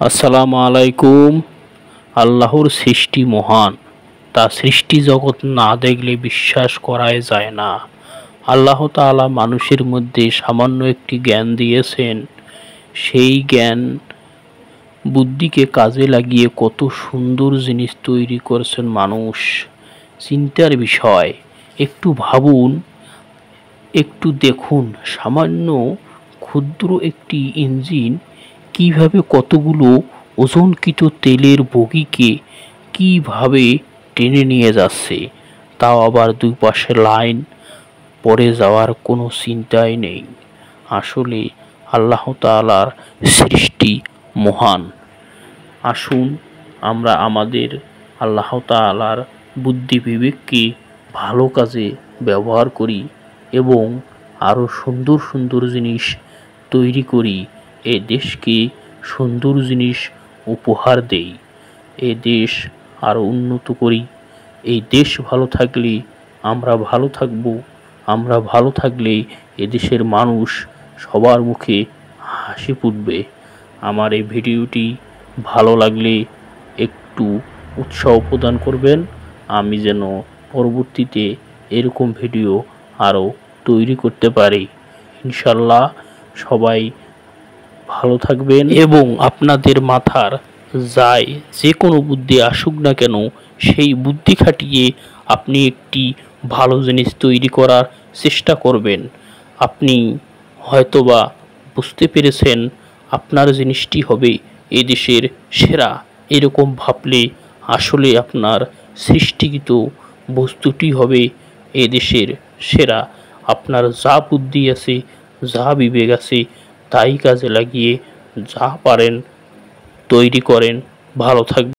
আসসালামু আলাইকুম। আল্লাহর সৃষ্টি মহান, তা সৃষ্টি জগৎ না দেখলে বিশ্বাস করাই যায় না। আল্লাহ তাআলা মানুষের মধ্যে সামান্য একটি জ্ঞান দিয়েছেন, সেই জ্ঞান বুদ্ধিকে কাজে লাগিয়ে কত সুন্দর জিনিস তৈরি করছেন মানুষ। চিন্তার বিষয়, একটু ভাবুন, একটু দেখুন, সামান্য ক্ষুদ্র একটি ইঞ্জিন কিভাবে কতগুলো ওজনকৃত তেলের বগিকে কিভাবে টেনে নিয়ে যাচ্ছে, তাও আবার দুই পাশে লাইন পড়ে যাওয়ার কোনো চিন্তাই নেই। আসলে আল্লাহ তাআলার সৃষ্টি মহান। আসুন আমরা আমাদের আল্লাহ তাআলার বুদ্ধি বিবেককে ভালো কাজে ব্যবহার করি এবং আরও সুন্দর সুন্দর জিনিস তৈরি করি। এ দেশকে সুন্দর জিনিস উপহার দেই, এ দেশ আরও উন্নত করি। এই দেশ ভালো থাকলে আমরা ভালো থাকব, আমরা ভালো থাকলে এদেশের মানুষ সবার মুখে হাসি ফুটবে। আমার এই ভিডিওটি ভালো লাগলে একটু উৎসাহ প্রদান করবেন, আমি যেন পরবর্তীতে এরকম ভিডিও আরও তৈরি করতে পারি। ইনশাল্লাহ সবাই ভালো থাকবেন এবং আপনাদের মাথার যায় যে কোনো বুদ্ধি আসুক না কেন, সেই বুদ্ধি খাটিয়ে আপনি একটি ভালো জিনিস তৈরি করার চেষ্টা করবেন। আপনি হয়তোবা বুঝতে পেরেছেন আপনার জিনিসটি হবে এদেশের সেরা, এরকম ভাবলে আসলে আপনার সৃষ্টিকৃত বস্তুটি হবে এদেশের সেরা। আপনার যা বুদ্ধি আছে, যা বিবেক আছে, তাই কাজে লাগিয়ে যা পারেন তৈরি করেন। ভালো থাকবেন।